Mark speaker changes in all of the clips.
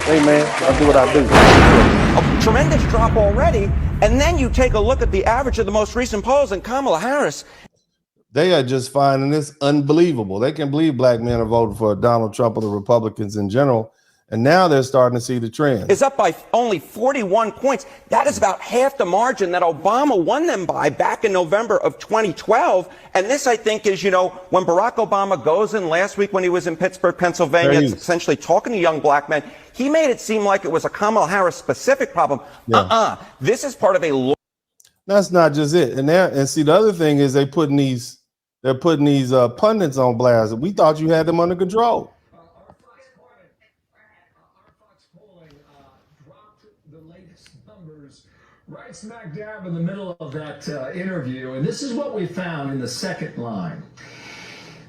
Speaker 1: Hey man, I do what I do.
Speaker 2: A tremendous drop already, and then you take a look at the average of the most recent polls, and Kamala Harris.
Speaker 3: They are just finding this unbelievable. They can believe black men are voting for Donald Trump or the Republicans in general. And now they're starting to see the trend.
Speaker 2: Is up by only 41 points. That is about half the margin that Obama won them by back in November of 2012. And this, I think, is, you know, when Barack Obama goes in last week when he was in Pittsburgh, Pennsylvania, essentially talking to young black men, he made it seem like it was a Kamala Harris specific problem. This is part of a.
Speaker 3: That's not just it. And see, the other thing is they're putting these pundits on blast. We thought you had them under control.
Speaker 4: Right smack dab in the middle of that interview, and this is what we found in the second line.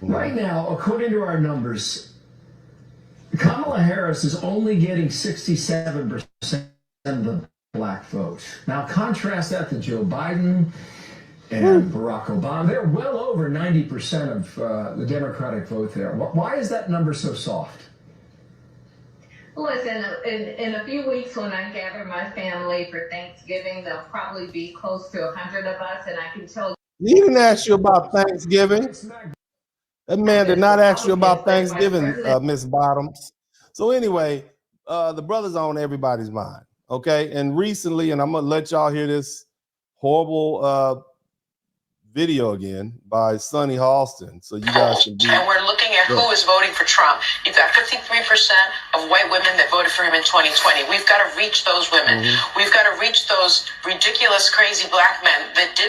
Speaker 4: Right now, according to our numbers, Kamala Harris is only getting 67% of the black vote. Now, contrast that to Joe Biden and Barack Obama. They're well over 90% of the Democratic vote there. Why is that number so soft?
Speaker 5: Listen, in a few weeks when I gather my family for Thanksgiving, there'll probably be close to 100 of us, and I can tell you.
Speaker 3: He didn't ask you about Thanksgiving. That man did not ask you about Thanksgiving, Miss Bottoms. So anyway, the brother's on everybody's mind, okay? And recently, and I'm going to let y'all hear this horrible video again by Sonny Hostin, so you guys can
Speaker 6: and we're looking at who is voting for Trump. You've got 53% of white women that voted for him in 2020. We've got to reach those women. We've got to reach those ridiculous, crazy black men that did.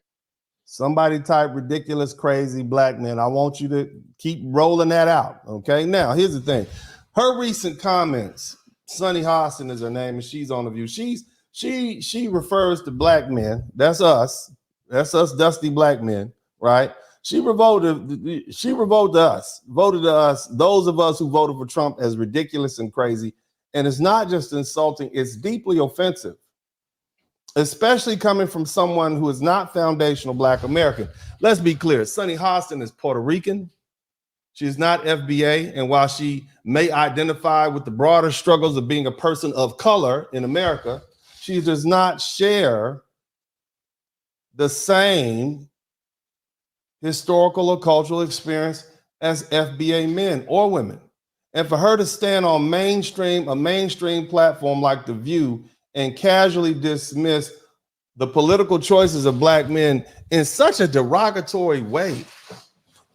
Speaker 3: Somebody type ridiculous, crazy black men. I want you to keep rolling that out, okay? Now, here's the thing. Her recent comments, Sonny Hostin is her name, and she's on The View. She refers to black men. That's us. That's us dusty black men, right? She voted to us, those of us who voted for Trump, as ridiculous and crazy. And it's not just insulting, it's deeply offensive, especially coming from someone who is not foundational black American. Let's be clear, Sonny Hostin is Puerto Rican. She's not FBA. And while she may identify with the broader struggles of being a person of color in America, she does not share the same historical or cultural experience as FBA men or women. And for her to stand on a mainstream platform like The View and casually dismiss the political choices of black men in such a derogatory way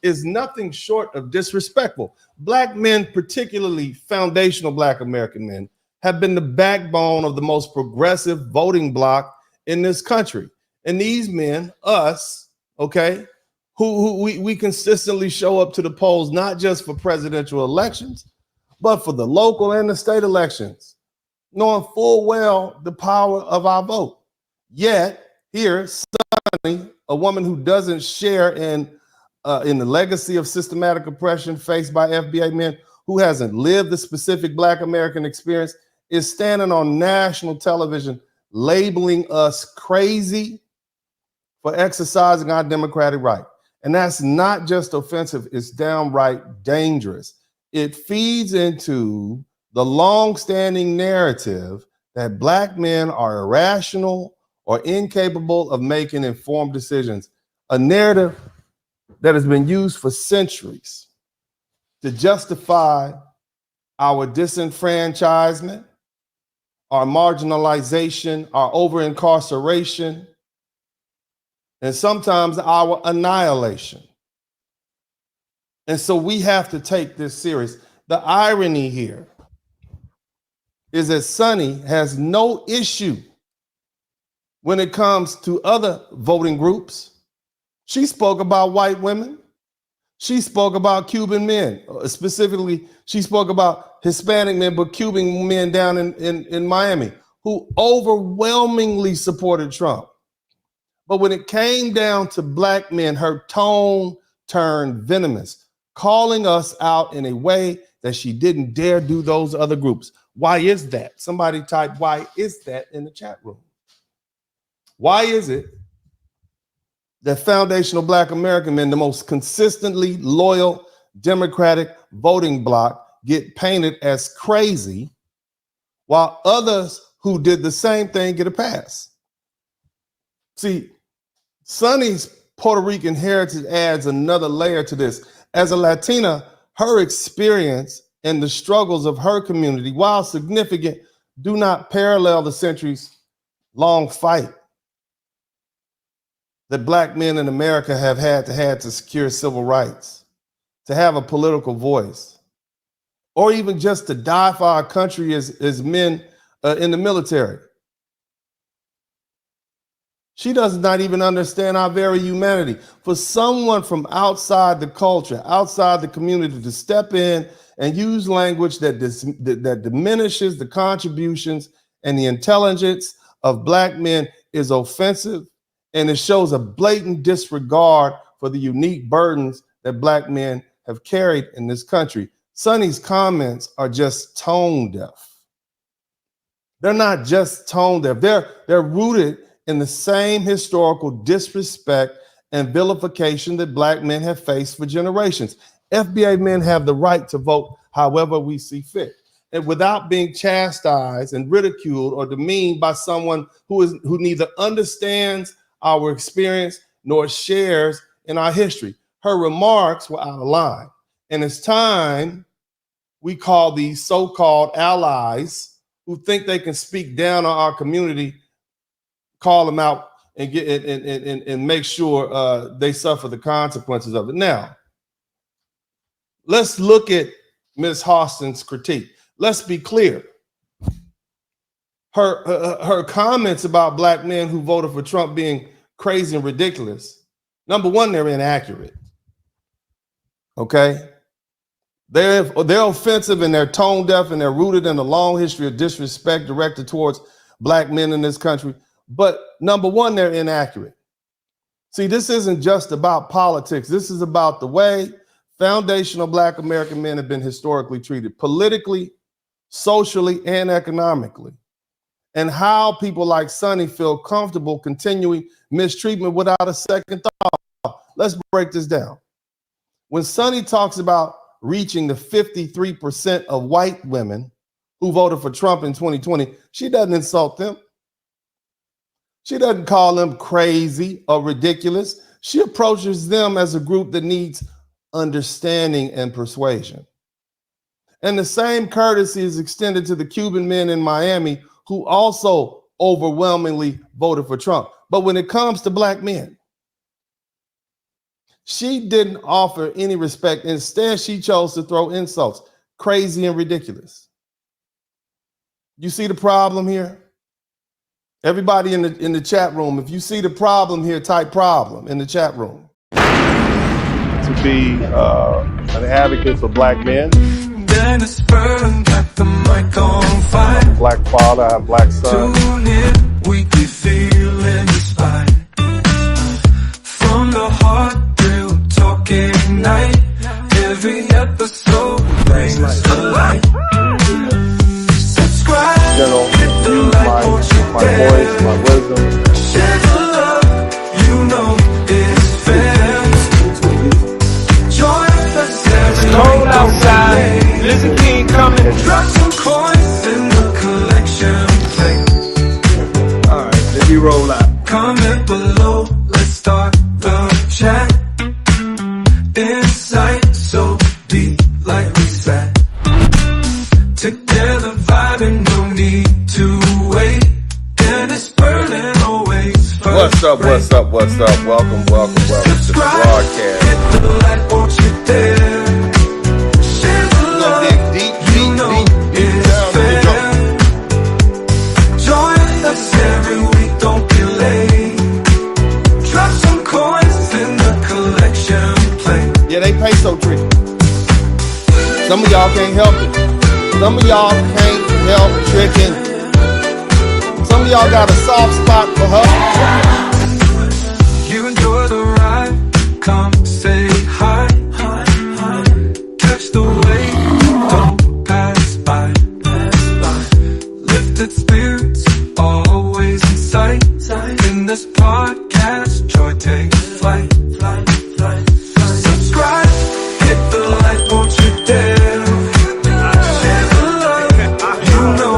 Speaker 3: is nothing short of disrespectful. Black men, particularly foundational black American men, have been the backbone of the most progressive voting bloc in this country. And these men, us, okay, who we consistently show up to the polls, not just for presidential elections, but for the local and the state elections, knowing full well the power of our vote. Yet here, Sonny, a woman who doesn't share in the legacy of systematic oppression faced by FBA men, who hasn't lived the specific black American experience, is standing on national television labeling us crazy for exercising our democratic right. And that's not just offensive, it's downright dangerous. It feeds into the long-standing narrative that black men are irrational or incapable of making informed decisions, a narrative that has been used for centuries to justify our disenfranchisement, our marginalization, our over-incarceration, and sometimes our annihilation. And so we have to take this serious. The irony here is that Sonny has no issue when it comes to other voting groups. She spoke about white women. She spoke about Cuban men. Specifically, she spoke about Hispanic men, but Cuban men down in Miami who overwhelmingly supported Trump. But when it came down to black men, her tone turned venomous, calling us out in a way that she didn't dare do those other groups. Why is that? Somebody type, why is that in the chat room? Why is it that foundational black American men, the most consistently loyal Democratic voting bloc, get painted as crazy while others who did the same thing get a pass. See, Sonny's Puerto Rican heritage adds another layer to this. As a Latina, her experience and the struggles of her community, while significant, do not parallel the centuries-long fight that Black men in America have had to secure civil rights, to have a political voice, or even just to die for our country as men in the military. She does not even understand our very humanity. For someone from outside the culture, outside the community, to step in and use language that diminishes the contributions and the intelligence of Black men is offensive, and it shows a blatant disregard for the unique burdens that Black men have carried in this country. Sonny's comments are just tone deaf. They're not just tone deaf. They're rooted in the same historical disrespect and vilification that Black men have faced for generations. FBA men have the right to vote however we see fit, and without being chastised and ridiculed or demeaned by someone who neither understands our experience nor shares in our history. Her remarks were out of line, and it's time we call these so-called allies who think they can speak down on our community, call them out and get and make sure they suffer the consequences of it. Now, let's look at Ms. Hostin's critique. Let's be clear. Her comments about Black men who voted for Trump being crazy and ridiculous. Number one, they're inaccurate. Okay? They're offensive and they're tone deaf and they're rooted in a long history of disrespect directed towards Black men in this country. But number one, they're inaccurate. See, this isn't just about politics. This is about the way foundational Black American men have been historically treated, politically, socially, and economically, and how people like Sonny feel comfortable continuing mistreatment without a second thought. Let's break this down. When Sonny talks about reaching the 53% of white women who voted for Trump in 2020, she doesn't insult them. She doesn't call them crazy or ridiculous. She approaches them as a group that needs understanding and persuasion. And the same courtesy is extended to the Cuban men in Miami who also overwhelmingly voted for Trump. But when it comes to Black men, she didn't offer any respect. Instead, she chose to throw insults, crazy and ridiculous. You see the problem here? Everybody in the chat room, if you see the problem here, type problem in the chat room.
Speaker 1: To be an advocate for Black men.
Speaker 7: DennisSpurling got the mic on fire.
Speaker 1: I'm a Black father, I have Black sons.
Speaker 7: Tune in, weekly feeling inspired. From the heart, real talking night. Every episode brings to light. Subscribe, hit the like,
Speaker 1: my voice, my wisdom.
Speaker 7: share the love, you know it's fair. Join us every
Speaker 8: Cold outside, listen King coming.
Speaker 7: drop some coins in the collection plate.
Speaker 8: Alright, let me roll out.
Speaker 7: Comment below, let's start the chat. Insight so deep like we sat. Together vibing, no need to wait. DennisSpurling always first.
Speaker 1: What's up? Welcome to the broadcast.
Speaker 7: Hit the like, won't you dare. Share the love, you know it's fair. Join us every week, don't be late. Drop some coins in the collection plate.
Speaker 3: Yeah, they peso tricky. Some of y'all can't help it. Some of y'all can't help tricking. Some of y'all got a soft spot for her.
Speaker 7: You enjoy the ride, come say hi. Catch the wave, don't pass by. Lifted spirits, always in sight. In this podcast, joy takes flight. Subscribe, hit the like, won't you dare. Share the love, you know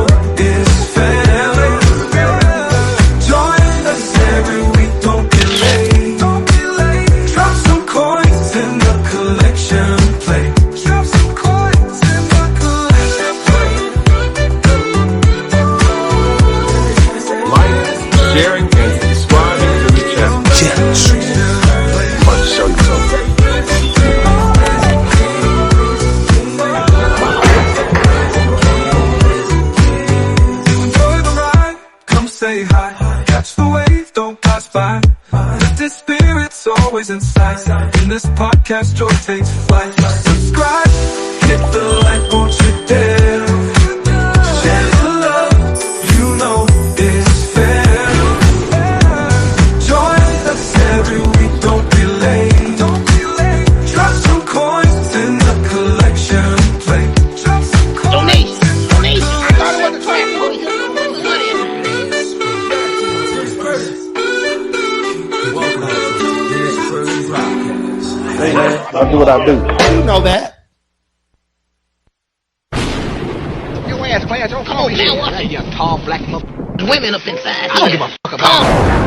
Speaker 7: fight. Lifted spirits always in sight. In this podcast, joy takes flight. Subscribe, hit the like, won't you dare? Share the love, you know it's fair. Join us every week, don't be late. Drop some coins in the collection plate. Drop some coins.
Speaker 9: Donation. I thought it was a class.
Speaker 1: Hey man, I'll do what I do.
Speaker 3: You know that.
Speaker 9: Your ass class, don't come over here. You tall black mother. Women up inside. I don't give a fuck about